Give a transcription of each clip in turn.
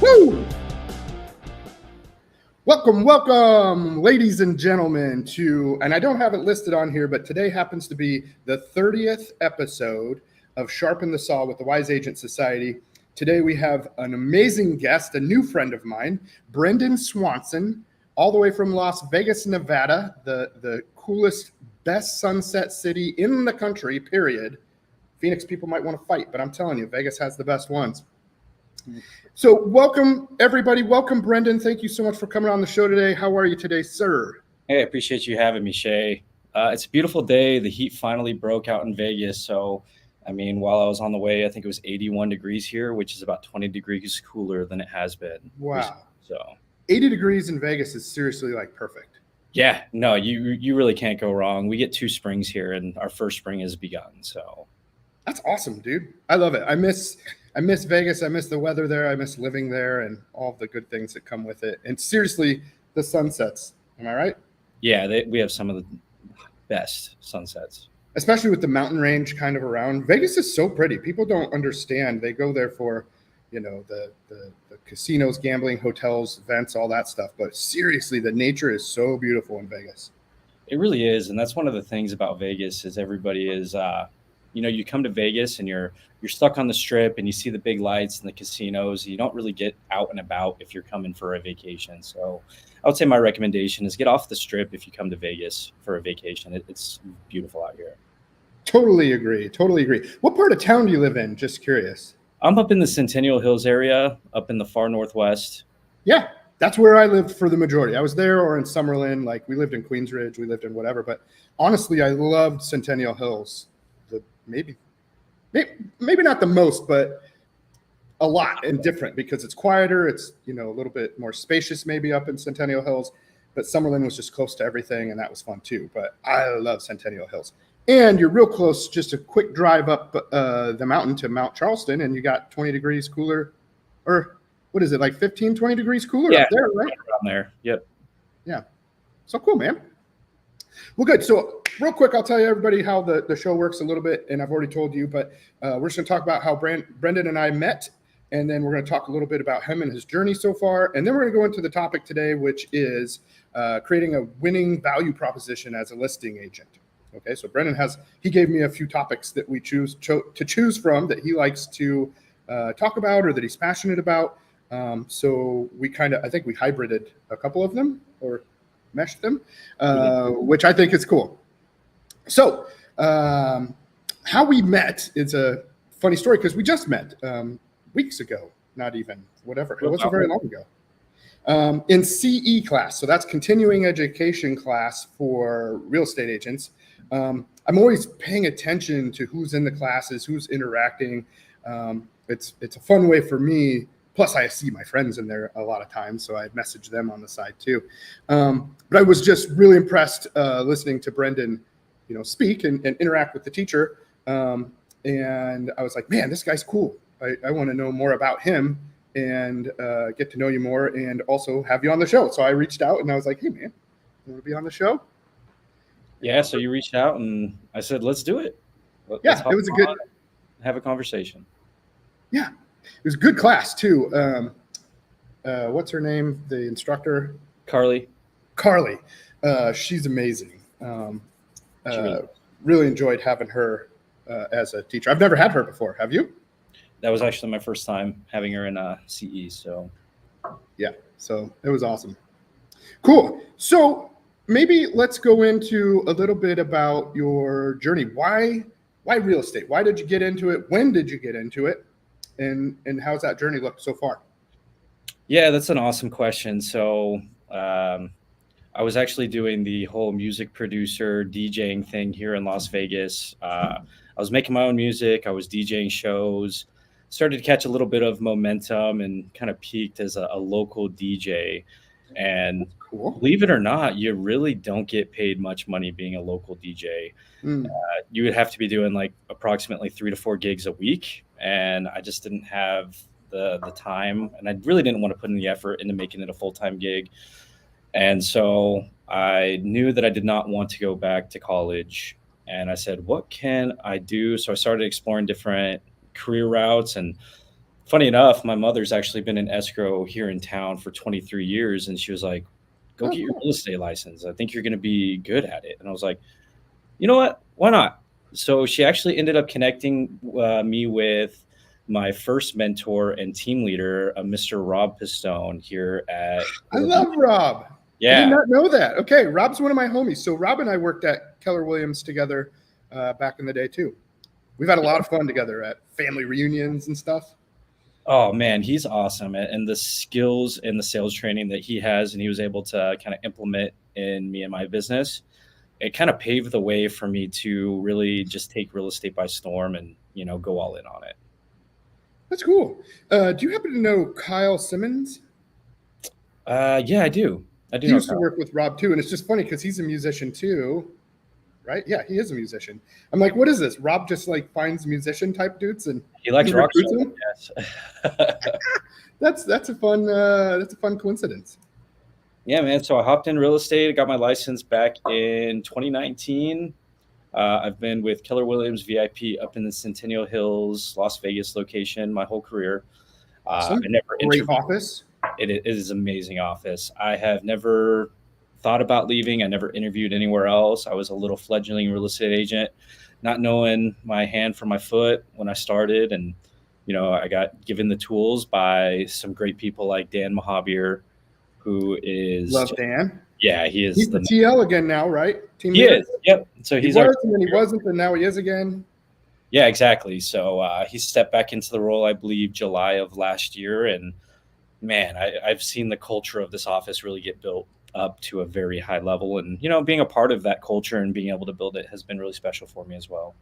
Woo! Welcome, ladies and gentlemen, and I don't have it listed on here, but today happens to be the 30th episode of Sharpen the Saw with the Wise Agent Society. Today we have an amazing guest, a new friend of mine, Brendan Swanson, all the way from Las Vegas, Nevada, the coolest, best sunset city in the country, period. Phoenix people might want to fight, but I'm telling you, Vegas has the best ones. So welcome, everybody. Welcome, Brendan. Thank you so much for coming on the show today. How are you today, sir? Hey, I appreciate you having me, Shay. It's a beautiful day. The heat finally broke out in Vegas. So, I mean, while I was on the way, I think it was 81 degrees here, which is about 20 degrees cooler than it has been. Wow. Recently. So 80 degrees in Vegas is seriously like perfect. Yeah, no, you really can't go wrong. We get 2 springs here, and our first spring has begun. So that's awesome, dude. I love it. I miss Vegas. I miss the weather there. I miss living there and all the good things that come with it. And seriously, the sunsets. Am I right? Yeah, we have some of the best sunsets. Especially with the mountain range kind of around. Vegas is so pretty. People don't understand. They go there for, the casinos, gambling, hotels, events, all that stuff. But seriously, the nature is so beautiful in Vegas. It really is. And that's one of the things about Vegas is everybody is you come to Vegas and you're stuck on the strip and you see the big lights and the casinos. You don't really get out and about if you're coming for a vacation. So I would say my recommendation is get off the strip if you come to Vegas for a vacation. It's beautiful out here. Totally agree. What part of town do you live in? Just curious. I'm up in the Centennial Hills area, up in the far northwest. Yeah, that's where I lived for the majority. I was there or in Summerlin. Like we lived in Queensridge, we lived in whatever. But honestly, I loved Centennial Hills. Maybe not the most, but a lot and different because it's quieter. It's, a little bit more spacious maybe up in Centennial Hills, but Summerlin was just close to everything and that was fun too. But I love Centennial Hills. And you're real close, just a quick drive up the mountain to Mount Charleston and you got 20 degrees cooler, or what is it, like 15, 20 degrees cooler up there, right? Around there, yep. Yeah. So cool, man. Well, good. So real quick, I'll tell you everybody how the show works a little bit, and I've already told you, but we're just going to talk about how Brendan and I met, and then we're going to talk a little bit about him and his journey so far, and then we're going to go into the topic today, which is creating a winning value proposition as a listing agent. Okay, so Brendan he gave me a few topics that we choose from that he likes to talk about or that he's passionate about. So I think we hybrided a couple of them or meshed them, which I think is cool. So how we met is a funny story because we just met weeks ago, not even whatever. It wasn't very long ago. In CE class. So that's continuing education class for real estate agents. I'm always paying attention to who's in the classes, who's interacting. It's a fun way for me. Plus, I see my friends in there a lot of times, so I message them on the side too. But I was just really impressed listening to Brendan, speak and interact with the teacher. And I was like, man, this guy's cool. I want to know more about him and get to know you more and also have you on the show. So I reached out and I was like, hey, man, you want to be on the show? Yeah, so you reached out and I said, let's do it. Let's it was a good have a conversation. Yeah, it was a good class too. What's her name? The instructor? Carly. She's amazing. Really enjoyed having her as a teacher. I've never had her before. Have you? That was actually my first time having her in CE. So yeah, so it was awesome. Cool. So maybe let's go into a little bit about your journey. Why real estate? Why did you get into it? When did you get into it? And how's that journey look so far? Yeah, that's an awesome question. So I was actually doing the whole music producer DJing thing here in Las Vegas. I was making my own music. I was DJing shows, started to catch a little bit of momentum and kind of peaked as a local DJ. And cool. Believe it or not, you really don't get paid much money being a local DJ. You would have to be doing like approximately 3 to 4 gigs a week. And I just didn't have the time. And I really didn't want to put in the effort into making it a full-time gig. And so I knew that I did not want to go back to college. And I said, what can I do? So I started exploring different career routes. And funny enough, my mother's actually been in escrow here in town for 23 years, and she was like, "Go Oh, get your cool. real estate license. I think you're going to be good at it." And I was like, "You know what? Why not?" So she actually ended up connecting me with my first mentor and team leader, Mr. Rob Pistone here at I love Rob. I did Yeah. not know that. Okay, Rob's one of my homies. So Rob and I worked at Keller Williams together back in the day too. We've had a lot of fun together at family reunions and stuff. Oh man, he's awesome, and the skills and the sales training that he has, and he was able to kind of implement in me and my business. It kind of paved the way for me to really just take real estate by storm and go all in on it. That's cool. Do you happen to know Kyle Simmons? Yeah, I do. I do He know used to Kyle. work with Rob too, and it's just funny because he's a musician too, right? Yeah, he is a musician. I'm like, what is this? Rob just like finds musician type dudes and He likes he rock recruits stars, them? yes. That's a fun coincidence. Yeah, man. So I hopped in real estate. I got my license back in 2019. I've been with Keller Williams VIP up in the Centennial Hills, Las Vegas location my whole career. Awesome. I never Great interviewed. office. It is an amazing office. I have never thought about leaving. I never interviewed anywhere else. I was a little fledgling real estate agent, not knowing my hand from my foot when I started. And, I got given the tools by some great people like Dan Mahabir, who is, Love Dan. yeah, he is He's the TL again now, right? Team he leader? is. Yep. So He he's was, and then he wasn't, and now he is again. yeah, exactly. So he stepped back into the role, I believe, July of last year. And man, I've seen the culture of this office really get built up to a very high level. And, being a part of that culture and being able to build it has been really special for me as well.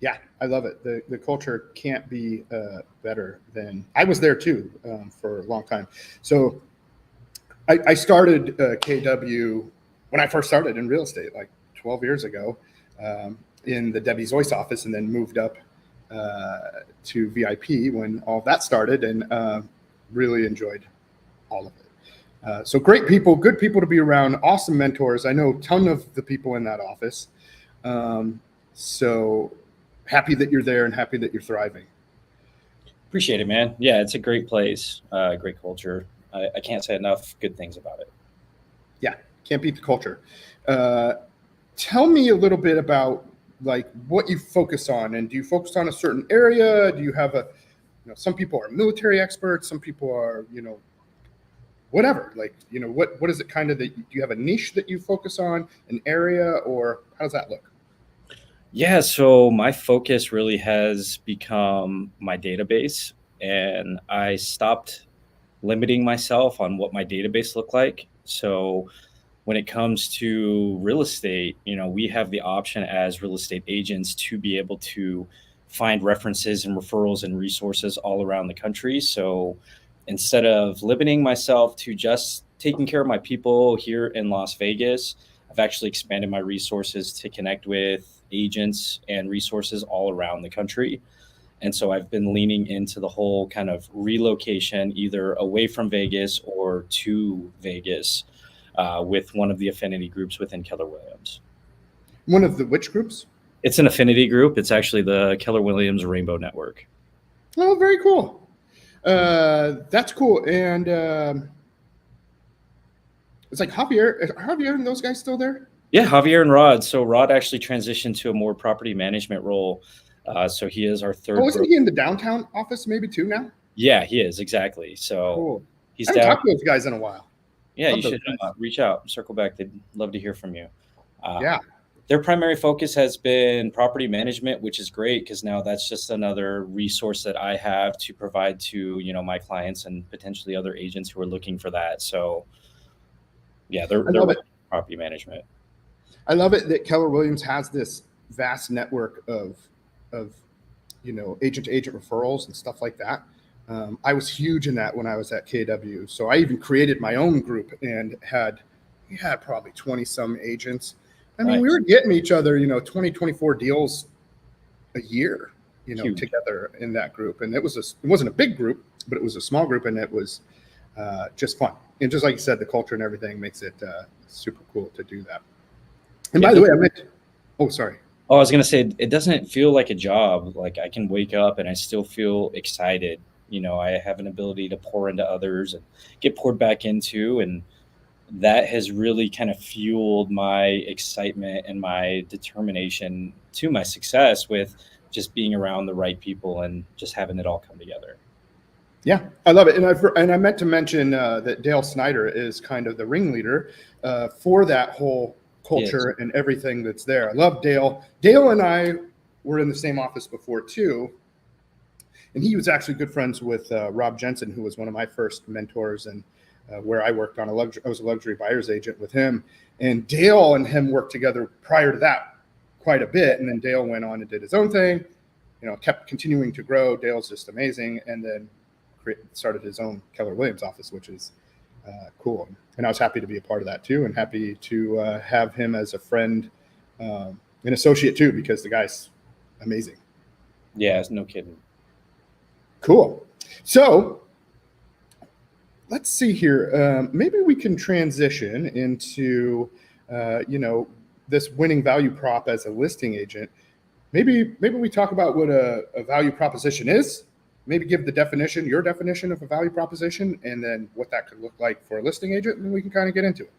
Yeah, I love it. The culture can't be better than I was there too for a long time. So I started KW when I first started in real estate, like 12 years ago, in the Debbie Zoyce office, and then moved up to VIP when all that started, and really enjoyed all of it. So great people, good people to be around, awesome mentors. I know a ton of the people in that office. So happy that you're there and happy that you're thriving. Appreciate it, man. Yeah, it's a great place, great culture. I can't say enough good things about it. Yeah, can't beat the culture. Tell me a little bit about like what you focus on, and do you focus on a certain area? Do you have some people are military experts, some people are, whatever, like, what is it kind of that do you have a niche that you focus on, an area, or how does that look? Yeah, so my focus really has become my database, and I stopped limiting myself on what my database looked like. So when it comes to real estate, we have the option as real estate agents to be able to find references and referrals and resources all around the country. So instead of limiting myself to just taking care of my people here in Las Vegas, I've actually expanded my resources to connect with agents and resources all around the country. And so I've been leaning into the whole kind of relocation, either away from Vegas or to Vegas, with one of the affinity groups within Keller Williams. One of the which groups? It's an affinity group. It's actually the Keller Williams Rainbow Network. Oh, very cool. That's cool. And it's like Javier. Are Javier and those guys still there? Yeah, Javier and Rod. So Rod actually transitioned to a more property management role. So he is our third. Oh, isn't he in the downtown office maybe too now? Yeah, he is, exactly. So Cool. he's I haven't down. talked to those guys in a while. Yeah, Love you those should guys. reach out, circle back. They'd love to hear from you. Yeah. Their primary focus has been property management, which is great because now that's just another resource that I have to provide to, my clients and potentially other agents who are looking for that. So yeah, they're love it. property management. I love it that Keller Williams has this vast network of agent to agent referrals and stuff like that. I was huge in that when I was at KW. So I even created my own group and we had probably 20 some agents. I mean, Nice. we were getting each other, 20, 24 deals a year, Huge. together in that group. And it wasn't a big group, but it was a small group, and it was just fun. And just like you said, the culture and everything makes it super cool to do that. And by the way, sorry. Oh, I was going to say, it doesn't feel like a job. Like I can wake up and I still feel excited I have an ability to pour into others and get poured back into. And that has really kind of fueled my excitement and my determination to my success with just being around the right people and just having it all come together. Yeah, I love it. And I meant to mention that Dale Snyder is kind of the ringleader for that whole culture and everything that's there. I love Dale. Dale and I were in the same office before too. And he was actually good friends with Rob Jensen, who was one of my first mentors, and where I worked on I was a luxury buyer's agent with him. And Dale and him worked together prior to that quite a bit. And then Dale went on and did his own thing, kept continuing to grow. Dale's just amazing. And then started his own Keller Williams office, which is cool. And I was happy to be a part of that too, and happy to have him as a friend, an associate too, because the guy's amazing. Yeah, no kidding. Cool. So let's see here. Maybe we can transition into, this winning value prop as a listing agent. Maybe we talk about what a value proposition is. Maybe give your definition of a value proposition, and then what that could look like for a listing agent, and then we can kind of get into it.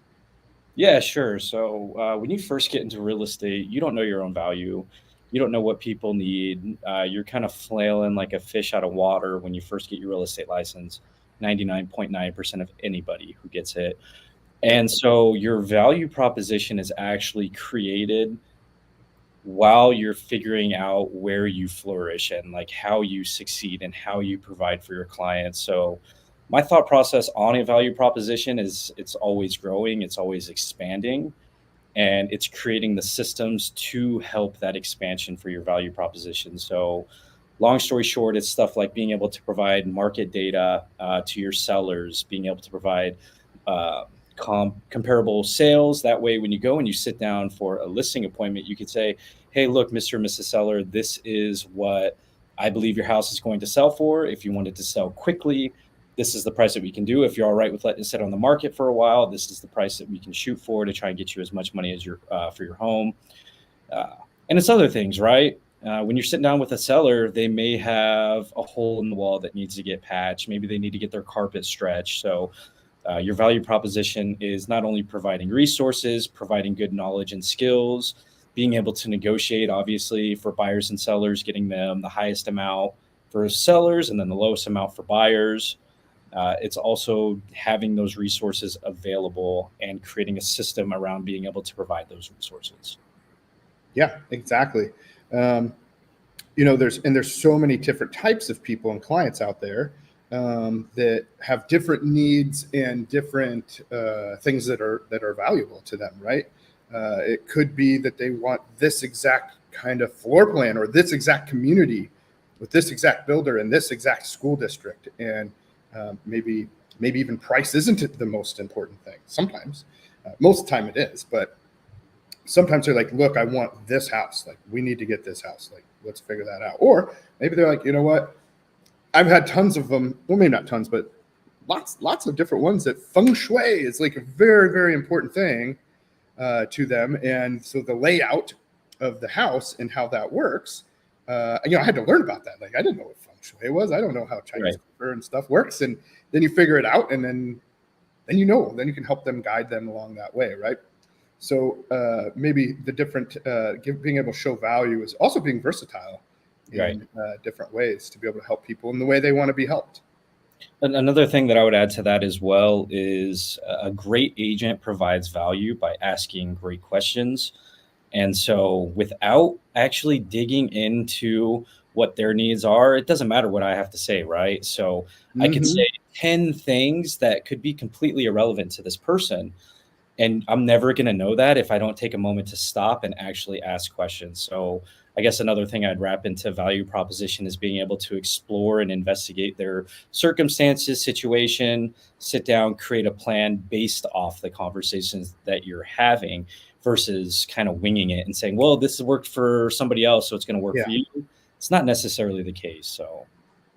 Yeah, sure. So when you first get into real estate, you don't know your own value. You don't know what people need. You're kind of flailing like a fish out of water when you first get your real estate license. 99.9% of anybody who gets it. And so your value proposition is actually created while you're figuring out where you flourish and like how you succeed and how you provide for your clients. So my thought process on a value proposition is it's always growing, it's always expanding, and it's creating the systems to help that expansion for your value proposition. So long story short, it's stuff like being able to provide market data to your sellers, being able to provide comparable sales. That way, when you go and you sit down for a listing appointment, you could say, hey, look, Mr. and Mrs. Seller, this is what I believe your house is going to sell for. If you wanted to sell quickly, this is the price that we can do. If you're all right with letting it sit on the market for a while, this is the price that we can shoot for to try and get you as much money as for your home. And it's other things, right? When you're sitting down with a seller, they may have a hole in the wall that needs to get patched. Maybe they need to get their carpet stretched. So your value proposition is not only providing resources, providing good knowledge and skills, being able to negotiate, obviously, for buyers and sellers, getting them the highest amount for sellers and then the lowest amount for buyers. It's also having those resources available and creating a system around being able to provide those resources. Yeah, exactly. There's so many different types of people and clients out there that have different needs and different things that are valuable to them, right? It could be that they want this exact kind of floor plan or this exact community with this exact builder in this exact school district, and maybe even price isn't the most important thing. Sometimes, most of the time it is, but sometimes they're like, look, I want this house. Like, we need to get this house. Like, let's figure that out. Or maybe they're like, you know what? I've had tons of them. Well, maybe not tons, but lots of different ones that feng shui is like a very, very important thing to them. And so the layout of the house and how that works, I had to learn about that. Like, I didn't know what feng shui was. I don't know how Chinese culture and stuff works. And then you figure it out, and then you can help them, guide them along that way, right? So maybe the different being able to show value is also being versatile in different ways to be able to help people in the way they want to be helped. Another thing that I would add to that as well is a great agent provides value by asking great questions. And so without actually digging into what their needs are, it doesn't matter what I have to say, right? So I could say 10 things that could be completely irrelevant to this person. And I'm never going to know that if I don't take a moment to stop and actually ask questions. So I guess another thing I'd wrap into value proposition is being able to explore and investigate their circumstances, situation, sit down, create a plan based off the conversations that you're having versus kind of winging it and saying, well, this has worked for somebody else, so it's going to work for you. It's not necessarily the case. So,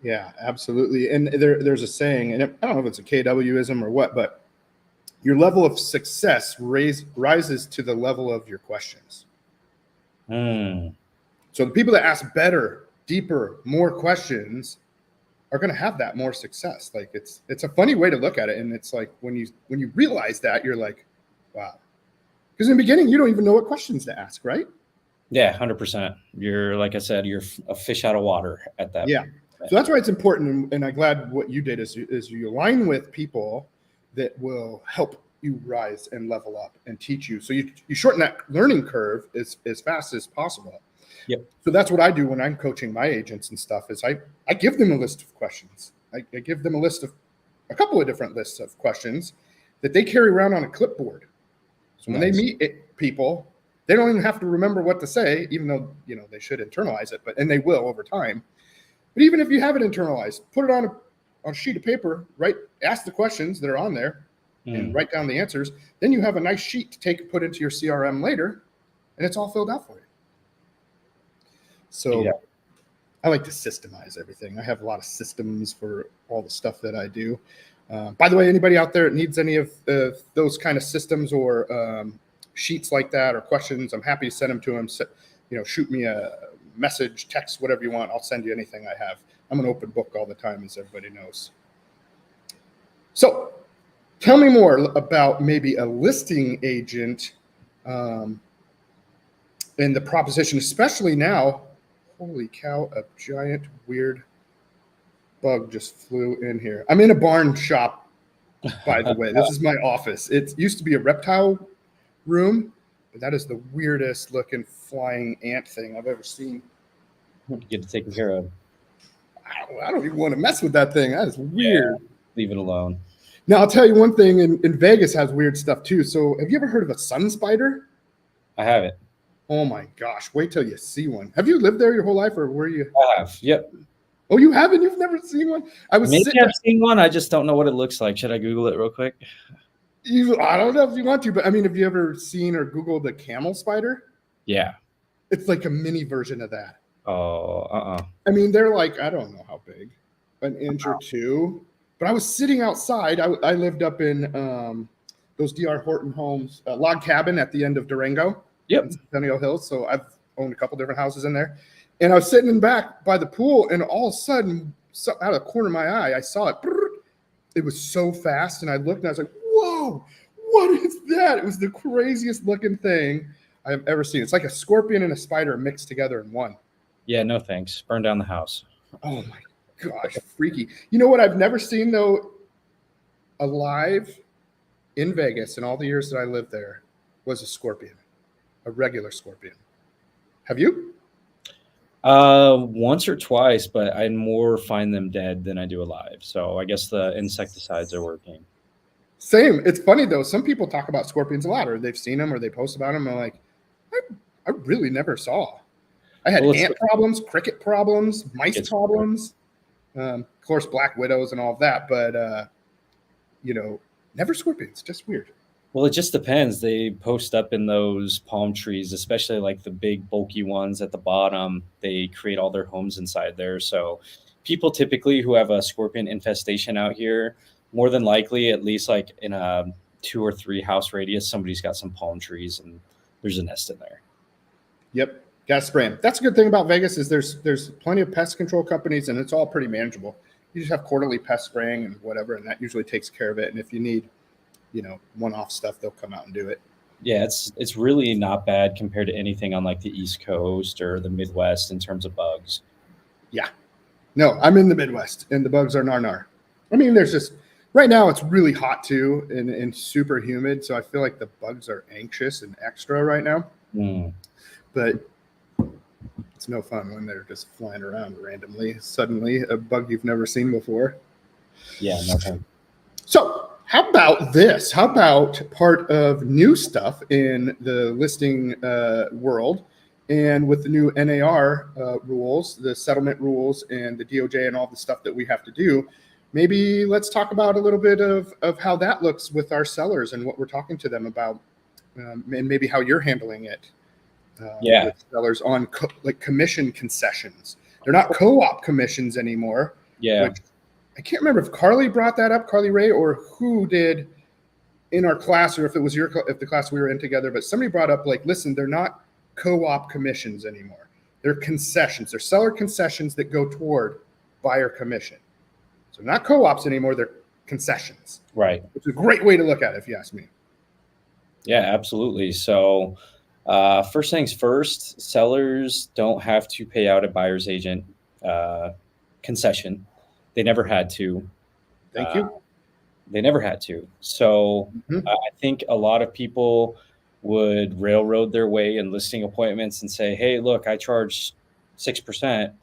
yeah, absolutely. And there's a saying, and I don't know if it's a KWism or what, but your level of success rises to the level of your questions. So the people that ask better, deeper, more questions are going to have that more success. Like it's a funny way to look at it. And it's like, when you realize that, you're like, wow. Because in the beginning, you don't even know what questions to ask, right? Yeah, 100%. You're, like I said, you're a fish out of water at that Yeah. point. So that's why it's important. And I'm glad what you did is you align with people that will help you rise and level up and teach you. So you shorten that learning curve as fast as possible. Yep. So that's what I do when I'm coaching my agents and stuff is I give them a list of questions. I give them a couple of different lists of questions that they carry around on a clipboard. So when they meet people, they don't even have to remember what to say, even though, they should internalize it, and they will over time. But even if you have it internalized, put it on a sheet of paper, ask the questions that are on there and write down the answers. Then you have a nice sheet to put into your CRM later, and it's all filled out for you. So yeah. I like to systemize everything. I have a lot of systems for all the stuff that I do. By the way, anybody out there that needs any of those kind of systems or sheets like that or questions, I'm happy to send them to them. Shoot me a message, text, whatever you want. I'll send you anything I have. I'm an open book all the time, as everybody knows. So tell me more about maybe a listing agent and the proposition, especially now. Holy cow, a giant weird bug just flew in here. I'm in a barn shop, by the way. This is my office. It used to be a reptile room, but that is the weirdest looking flying ant thing I've ever seen. Get it taken care of. I don't even want to mess with that thing. That is weird. Yeah, leave it alone. Now, I'll tell you one thing, in Vegas has weird stuff too. So have you ever heard of a sun spider? I haven't. Oh my gosh, wait till you see one. Have you lived there your whole life, or were you? I have, yep. Oh, you haven't? You've never seen one? Maybe I've seen one. I just don't know what it looks like. Should I Google it real quick? I don't know if you want to, but I mean, have you ever seen or Googled a camel spider? Yeah. It's like a mini version of that. Oh, I mean, they're like, I don't know how big, an inch or two. But I was sitting outside. I lived up in those D.R. Horton homes, log cabin at the end of Durango. Yep. In Centennial Hills. So I've owned a couple different houses in there. And I was sitting in back by the pool, and all of a sudden, out of the corner of my eye, I saw it. It was so fast, and I looked, and I was like, whoa, what is that? It was the craziest looking thing I have ever seen. It's like a scorpion and a spider mixed together in one. Yeah, no thanks. Burn down the house. Oh, my gosh, freaky. You know what I've never seen, though, alive in Vegas in all the years that I lived there was a scorpion, a regular scorpion. Have you? Once or twice, but I more find them dead than I do alive. So I guess the insecticides are working. Same. It's funny though. Some people talk about scorpions a lot, or they've seen them, or they post about them. And I'm like, I really never saw. I had ant problems, cricket problems, mice problems, of course, black widows and all of that. But never scorpions. Just weird. Well, it just depends. They post up in those palm trees, especially like the big bulky ones at the bottom. They create all their homes inside there. So people typically who have a scorpion infestation out here, more than likely, at least like in a 2 or 3 house radius, somebody's got some palm trees and there's a nest in there. Yep. Got to spray them. That's a good thing about Vegas is there's plenty of pest control companies and it's all pretty manageable. You just have quarterly pest spraying and whatever, and that usually takes care of it. And if you need one-off stuff, they'll come out and do it. Yeah, it's really not bad compared to anything on like the East Coast or the Midwest in terms of bugs. Yeah. No, I'm in the Midwest and the bugs are nar. I mean, there's just right now it's really hot too and super humid. So I feel like the bugs are anxious and extra right now. But it's no fun when they're just flying around randomly. Suddenly a bug you've never seen before. Yeah, nothing. So how about this? How about part of new stuff in the listing world and with the new NAR rules, the settlement rules and the DOJ and all the stuff that we have to do? Maybe let's talk about a little bit of how that looks with our sellers and what we're talking to them about and maybe how you're handling it. With sellers on commission concessions. They're not co-op commissions anymore. Yeah. I can't remember if Carly brought that up, Carly Ray, or who did in our class, or if it was if the class we were in together, but somebody brought up listen, they're not co-op commissions anymore. They're concessions. They're seller concessions that go toward buyer commission. So not co-ops anymore, they're concessions, Right. which is a great way to look at it, if you ask me. Yeah, absolutely. So, first things first, sellers don't have to pay out a buyer's agent uh, concession. They never had to. Thank Uh, you. they never had to. So, Mhm. I think a lot of people would railroad their way in listing appointments and say, "Hey, look, I charge 6%,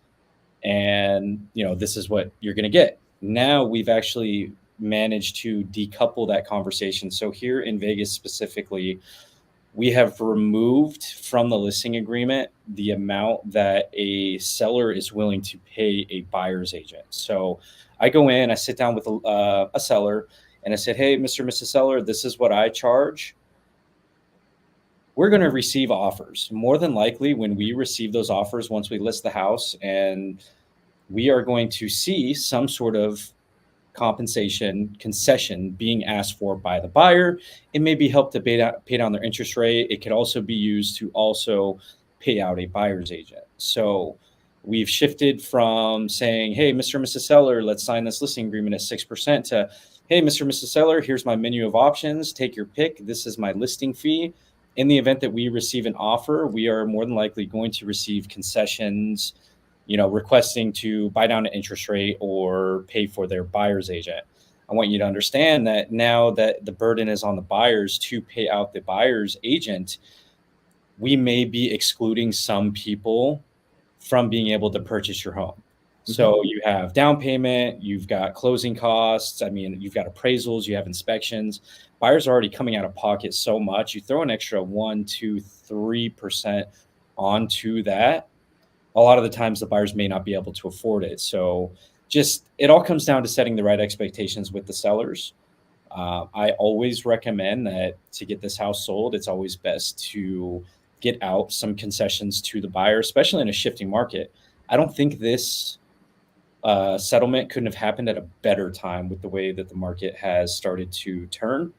and this is what you're going to get." Now we've actually managed to decouple that conversation. So here in Vegas specifically, we have removed from the listing agreement the amount that a seller is willing to pay a buyer's agent. So I go in, I sit down with a seller, and I said, "Hey, Mr. and Mrs. Seller, this is what I charge. We're going to receive offers. More than likely, when we receive those offers, once we list the house, and we are going to see some sort of compensation concession being asked for by the buyer. It may be help to pay down their interest rate. It could also be used to also pay out a buyer's agent." So we've shifted from saying, "Hey, Mr. and Mrs. Seller, let's sign this listing agreement at 6%" to, "Hey, Mr. and Mrs. Seller, here's my menu of options. Take your pick. This is my listing fee. In the event that we receive an offer, we are more than likely going to receive concessions, requesting to buy down an interest rate or pay for their buyer's agent. I want you to understand that now that the burden is on the buyers to pay out the buyer's agent, we may be excluding some people from being able to purchase your home." So you have down payment, you've got closing costs. I mean, you've got appraisals, you have inspections. Buyers are already coming out of pocket so much. You throw an extra 1, 2, 3% onto that. A lot of the times the buyers may not be able to afford it. So just it all comes down to setting the right expectations with the sellers. I always recommend that to get this house sold, it's always best to get out some concessions to the buyer, especially in a shifting market. I don't think this settlement couldn't have happened at a better time with the way that the market has started to turn.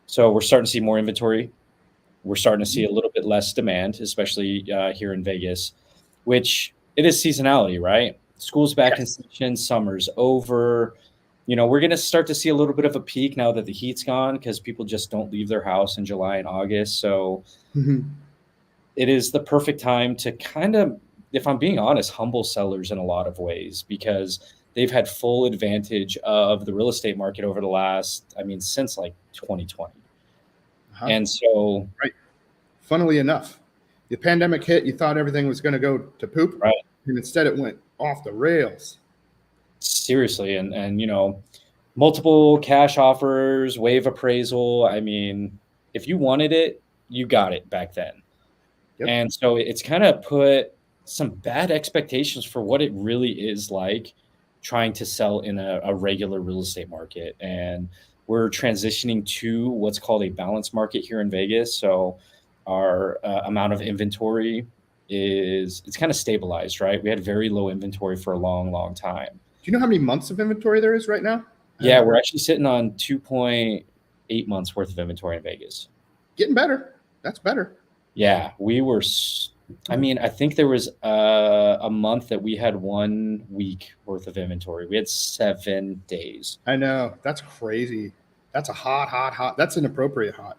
So we're starting to see more inventory. We're starting to see a little bit less demand, especially here in Vegas, which it is seasonality, right? School's back in Yes. session, summer's over. We're going to start to see a little bit of a peak now that the heat's gone because people just don't leave their house in July and August. So Mhm. it is the perfect time to kind of, if I'm being honest, humble sellers in a lot of ways because they've had full advantage of the real estate market over the last, I mean, since like 2020. Uh-huh. And so, Right. Funnily enough, the pandemic hit, you thought everything was going to go to poop, right, and instead it went off the rails. seriously, and multiple cash offers, wave appraisal. I mean, if you wanted it, you got it back then. Yep. And so it's kind of put some bad expectations for what it really is like trying to sell in a regular real estate market. And we're transitioning to what's called a balanced market here in Vegas. So our amount of inventory it's kind of stabilized, right? We had very low inventory for a long, long time. Do you know how many months of inventory there is right now? Yeah, we're actually sitting on 2.8 months worth of inventory in Vegas. Getting better. That's better. Yeah, I mean, I think there was a month that we had 1 week worth of inventory. We had 7 days. I know. That's crazy. That's a hot. That's inappropriate hot.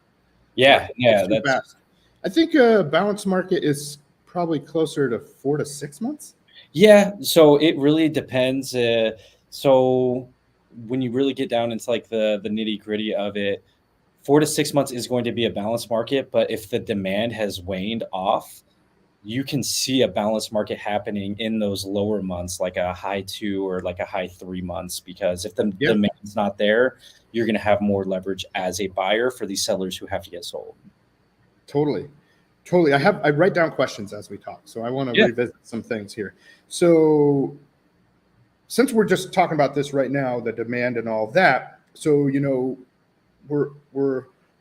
Yeah, yeah, It's too fast. I think balanced market is probably closer to 4 to 6 months. yeah. So it really depends. So when you really get down into like the nitty gritty of it, 4 to 6 months is going to be a balanced market. But if the demand has waned off, you can see a balanced market happening in those lower months, like a high 2 or like a high 3 months, because if the Yeah. demand's not there, you're going to have more leverage as a buyer for these sellers who have to get sold. Totally. I write down questions as we talk, so I want to Yeah. revisit some things here. So since we're just talking about this right now, the demand and all that, so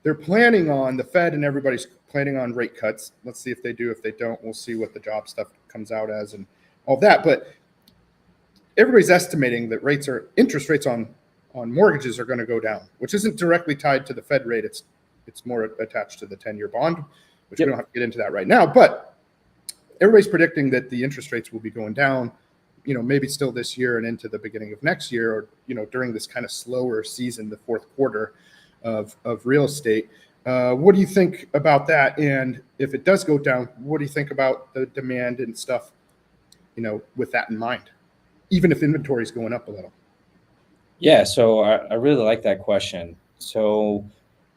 they're planning on, the Fed and everybody's planning on rate cuts. Let's see if they do. If they don't, we'll see what the job stuff comes out as and all that. But everybody's estimating that interest rates on mortgages are going to go down, which isn't directly tied to the Fed rate. It's more attached to the 10-year bond, which we don't have to get into that right now. But everybody's predicting that the interest rates will be going down maybe still this year and into the beginning of next year, or during this kind of slower season, the fourth quarter of real estate. What do you think about that? And if it does go down, what do you think about the demand and stuff, with that in mind, even if inventory is going up a little? Yeah, so I really like that question. So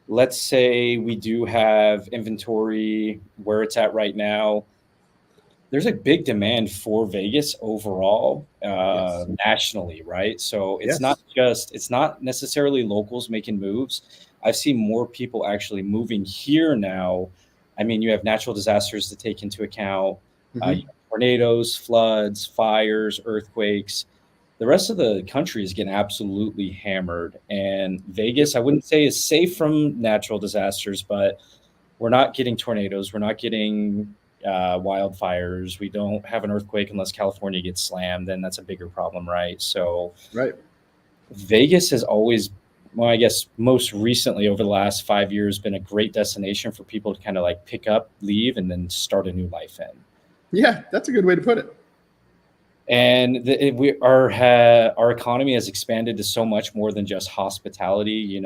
let's say we do have inventory where it's at right now. There's a big demand for Vegas overall, Yes. nationally, right? So Yes. it's not necessarily locals making moves. I've seen more people actually moving here now. I mean, you have natural disasters to take into account, you Hmm. have tornadoes, floods, fires, earthquakes. The rest of the country is getting absolutely hammered. And Yep. Vegas, I wouldn't say is safe from natural disasters, but we're not getting tornadoes. We're not getting wildfires. We don't have an earthquake unless California gets slammed. Then that's a bigger problem, right? So Right. Vegas has always, well, I guess most recently over the last 5 years, been a great destination for people to kind of like pick up, leave, and then start a new life in. Yeah, that's a good way to put it. And our economy has expanded to so much more than just hospitality.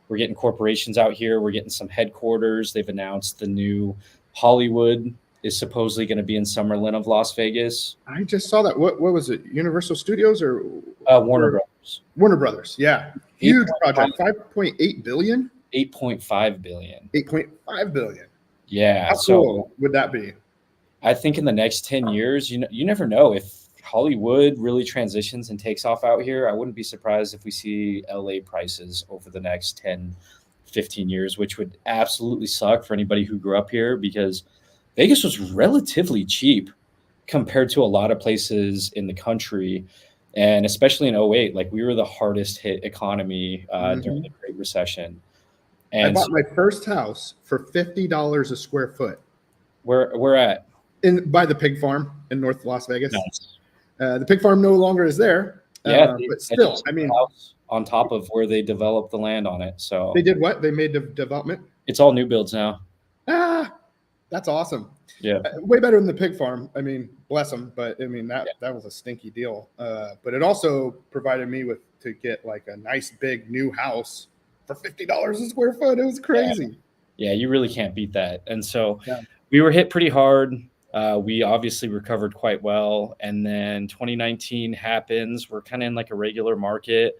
We're getting corporations out here. We're getting some headquarters. They've announced the new Hollywood is supposedly going to be in Summerlin of Las Vegas. I just saw that. What was it? Universal Studios or Warner or Brothers, Warner Brothers? Yeah, huge 8.5 project. 5.8 billion. 8.5 billion. 8.5 billion. Yeah. How So cool would that be? I think in the next 10 years, you never know if Hollywood really transitions and takes off out here. I wouldn't be surprised if we see LA prices over the next 10, 15 years, which would absolutely suck for anybody who grew up here because Vegas was relatively cheap compared to a lot of places in the country. And especially in '08, like we were the hardest hit economy during Mhm. the Great Recession. I And bought so my first house for $50 a square foot we're at in by the pig farm in North Las Vegas. nice. The pig farm no longer is there, Yeah, but I still, just I bought a mean, house on top of where they developed the land on it. they So did what? They made the development. it's all new builds now. Ah, that's awesome. Yeah. Way better than the pig farm. I mean, bless them, but I mean Yeah. that was a stinky deal. But it also provided me with to get like a nice big new house for $50 a square foot. It was Yeah. crazy. Yeah. You really can't beat that. And so Yeah. we were hit pretty hard. We obviously recovered quite well. And then 2019 happens. We're kind of in like a regular market.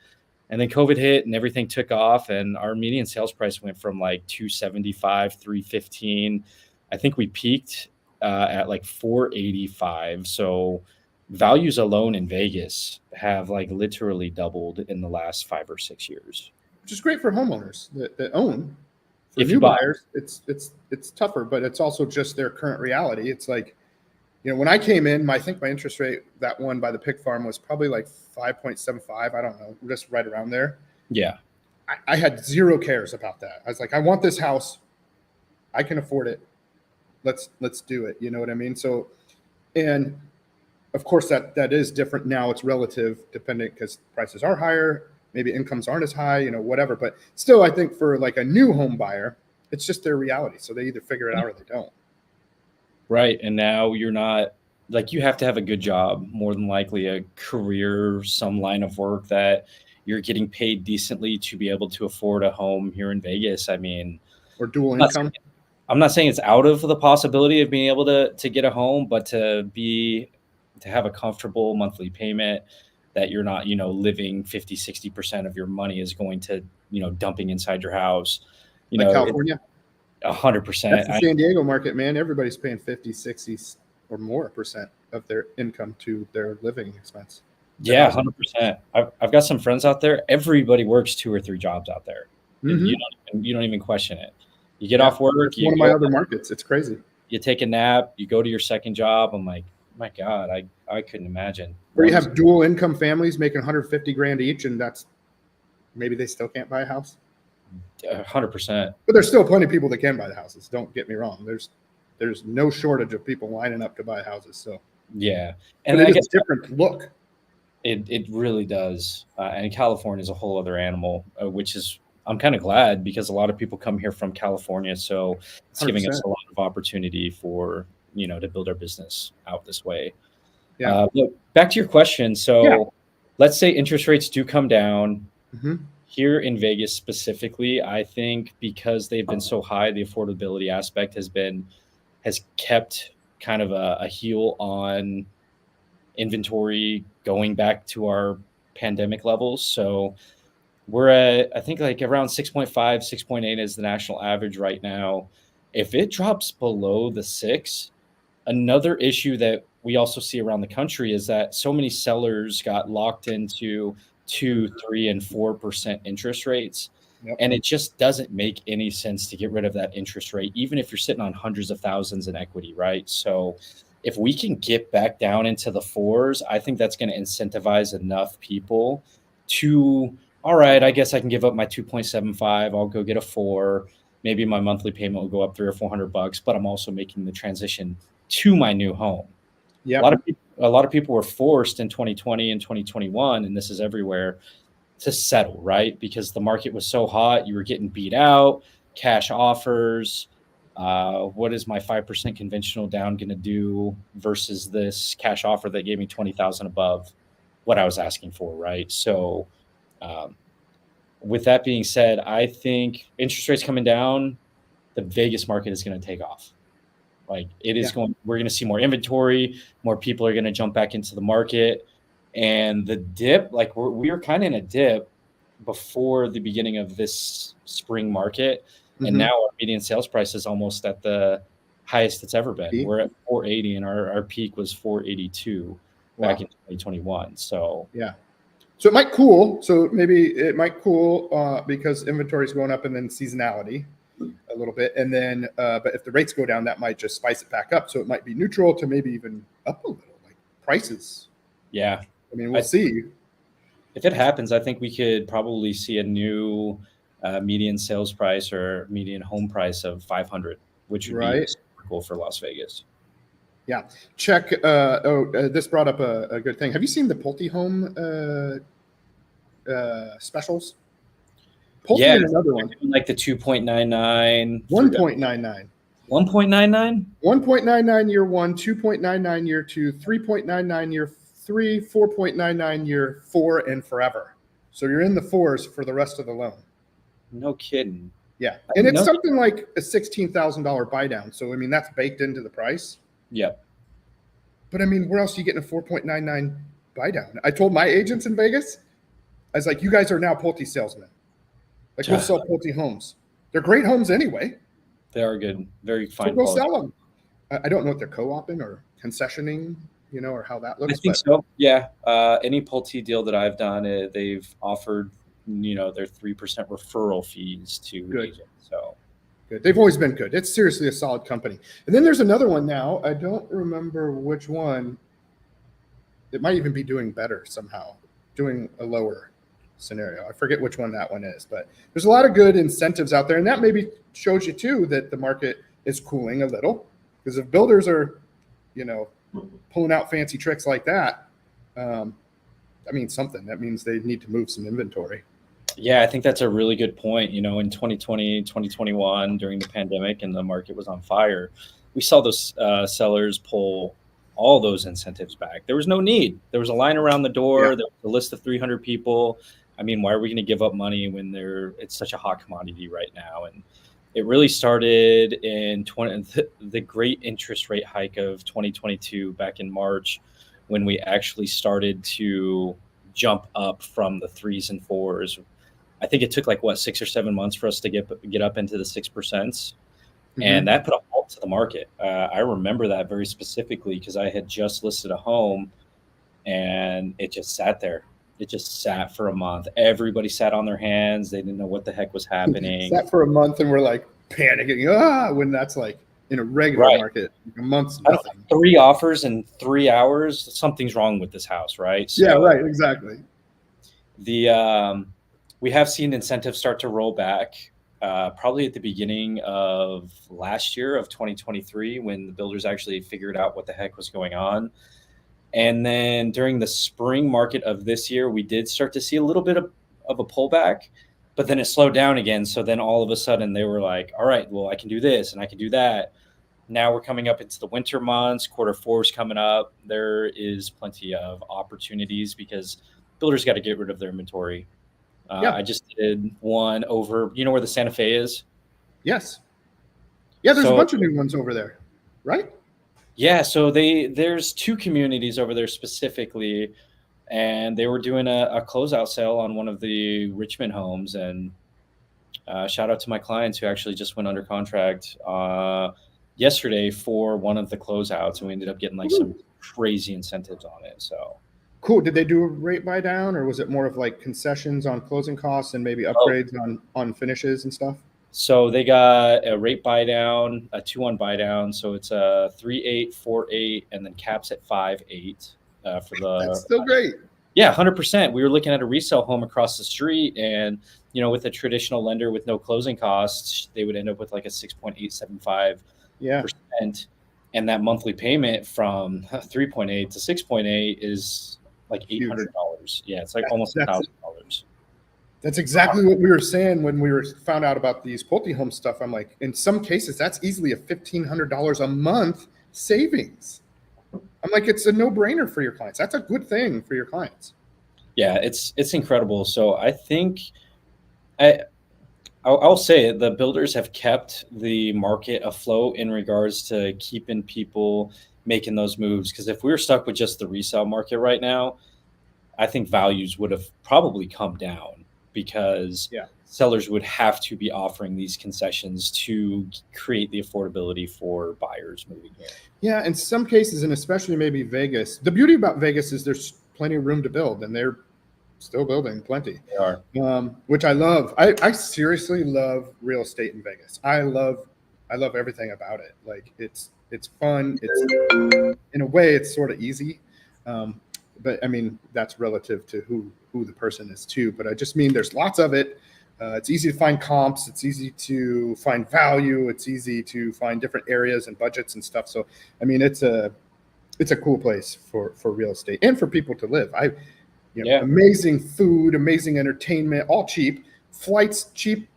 And then COVID hit and everything took off. And our median sales price went from like 275, 315. I think we peaked at like 485. So values alone in Vegas have like literally doubled in the last 5 or 6 years. Which is great for homeowners that own. For If you new buy, buyers, it's tougher, but it's also just their current reality. It's like, when I came in, I think my interest rate, that one by the pig farm, was probably like 5.75. I don't know, just right around there. yeah, I had zero cares about that. I was like, I want this house. I can afford it. Let's do it. You know what I mean? So, and of course that is different now. It's relative, dependent, because prices are higher. Maybe incomes aren't as high. Whatever. But still, I think for like a new home buyer, it's just their reality. So they either figure it out or they don't. right. And now you're not like you have to have a good job, more than likely a career, some line of work that you're getting paid decently to be able to afford a home here in Vegas. I mean, Or dual I'm not income. I'm not saying it's out of the possibility of being able to get a home, but to have a comfortable monthly payment that you're not, living 50, 60% of your money is going to, dumping inside your house. Like It's California. 100%. That's the San Diego market, man. Everybody's paying 50, 60 or more percent of their income to their living expense. Yeah, 100%. I've got some friends out there. Everybody works 2 or 3 jobs out there. Mm-hmm. You don't even question it. You get Yeah, off work, that's one of my other markets. It's crazy. you take a nap, you go to your second job. I'm like, my God, I couldn't imagine. Or you have dual income families making 150 grand each, and that's maybe they still can't buy a house. 100%. But there's still plenty of people that can buy the houses. Don't get me wrong. There's no shortage of people lining up to buy houses. So Yeah, and and I it guess is a different look. it really does. And California is a whole other animal, which is I'm kind of glad because a lot of people come here from California, so it's giving us 100%. a lot of opportunity for to build our business out this way. Yeah. But back to your question. So let's say interest rates do come down. Hmm. Here in Vegas specifically, I think because they've been so high, the affordability aspect has kept kind of a heel on inventory going back to our pandemic levels. So we're at, I think, like around 6.5, 6.8 is the national average right now. If it drops below the six, another issue that we also see around the country is that so many sellers got locked into 2, 3, and 4% interest rates. Yep. And it just doesn't make any sense to get rid of that interest rate, even if you're sitting on hundreds of thousands in equity, right? So if we can get back down into the fours, I think that's going to incentivize enough people to, all right, I guess I can give up my 2.75. I'll go get a four. Maybe my monthly payment will go up $300 or $400, but I'm also making the transition to my new home. Yeah. A lot of people were forced in 2020 and 2021, and this is everywhere, to settle, right? Because the market was so hot, you were getting beat out, cash offers. What is my 5% conventional down going to do versus this cash offer that gave me 20,000 above what I was asking for, right? So, with that being said, I think interest rates coming down, the Vegas market is going to take off. Like it is we're going to see more inventory, more people are going to jump back into the market. And the dip, like we were kind of in a dip before the beginning of this spring market. Mm-hmm. And now our median sales price is almost at the highest it's ever been. We're at 480 and our peak was 482 back in 2021. So so it might cool. So maybe it might cool because inventory is going up and then seasonality a little bit. And then, but if the rates go down, that might just spice it back up. So it might be neutral to maybe even up a little, like prices. Yeah. I mean, we'll see. If it happens, I think we could probably see a new median sales price or median home price of 500, which would be super cool for Las Vegas. Yeah. Check. This brought up a good thing. Have you seen the Pulte Home specials? Pulte and another one. Like the 2.99. 1.99. 1.99? 1.99 year one, 2.99 year two, 3.99 year three, 4.99 year four, and forever. So you're in the fours for the rest of the loan. No kidding. Yeah. And it's something like a $16,000 buy down. So, I mean, that's baked into the price. Yep. But I mean, where else are you getting a 4.99 buy down? I told my agents in Vegas, I was like, you guys are now Pulte salesmen. Like, we'll sell Pulte homes. They're great homes anyway. They are good. Very fine. So go sell them. I don't know if they're co-oping or concessioning, you know, or how that looks. I think so. Yeah. Any Pulte deal that I've done, they've offered, you know, their 3% referral fees to agents. So good. They've always been good. It's seriously a solid company. And then there's another one now. I don't remember which one. It might even be doing better somehow, doing a lower scenario. I forget which one that one is, but there's a lot of good incentives out there. And that maybe shows you too that the market is cooling a little, because if builders are, you know, pulling out fancy tricks like that, that means something. That means they need to move some inventory. Yeah, I think that's a really good point. You know, in 2020, 2021, during the pandemic and the market was on fire, we saw those sellers pull all those incentives back. There was no need. There was a line around the door. There was a list of 300 people. I mean, why are we going to give up money when it's such a hot commodity right now? And it really started in the great interest rate hike of 2022 back in March, when we actually started to jump up from the 3s and 4s. I think it took like 6 or 7 months for us to get up into the 6%. Mm-hmm. And that put a halt to the market. I remember that very specifically because I had just listed a home and it just sat there. It just sat for a month. Everybody sat on their hands. They didn't know what the heck was happening. Sat for a month and we're like panicking. When that's like in a regular market, a month's nothing. 3 offers in 3 hours. Something's wrong with this house, right? So, yeah, right. Exactly. We have seen incentives start to roll back. Probably at the beginning of last year of 2023, when the builders actually figured out what the heck was going on. And then during the spring market of this year, we did start to see a little bit of a pullback, but then it slowed down again. So then all of a sudden they were like, all right, well, I can do this and I can do that. now we're coming up into the winter months. Quarter 4 is coming up. There is plenty of opportunities because builders got to get rid of their inventory. Yeah. I just did one over, where the Santa Fe is? Yes. Yeah, there's a So bunch of new ones over there, right? yeah, so there's 2 communities over there specifically, and they were doing a closeout sale on one of the Richmond homes. And shout out to my clients who actually just went under contract yesterday for one of the closeouts, and we ended up getting like some crazy incentives on it. So Cool. Did they do a rate buy down, or was it more of like concessions on closing costs and maybe upgrades on finishes and stuff? So they got a rate buy down, a 2-1 buy down. So it's a 3.8, 4.8, and then caps at 5.8 for the. That's still great. Yeah, 100%. We were looking at a resale home across the street, and with a traditional lender with no closing costs, they would end up with like a 6.875%. Yeah. And that monthly payment from 3.8 to 6.8 is like $800. Yeah, it's like almost $1,000. That's exactly what we were saying when we found out about these Pulte home stuff. I'm like, in some cases, that's easily a $1,500 a month savings. I'm like, it's a no-brainer for your clients. That's a good thing for your clients. Yeah, it's incredible. So I think I'll say it, the builders have kept the market afloat in regards to keeping people making those moves. Because if we were stuck with just the resale market right now, I think values would have probably come down because sellers would have to be offering these concessions to create the affordability for buyers moving here. Yeah, in some cases, and especially maybe Vegas, the beauty about Vegas is there's plenty of room to build, and they're still building plenty. They are. Which I love. I seriously love real estate in Vegas. I love everything about it. Like it's fun. It's in a way it's sort of easy. But I mean, that's relative to who the person is too. But I just mean there's lots of it. It's easy to find comps. It's easy to find value. It's easy to find different areas and budgets and stuff. So, I mean, it's a cool place for real estate and for people to live. Amazing food, amazing entertainment, all cheap. Flights cheap,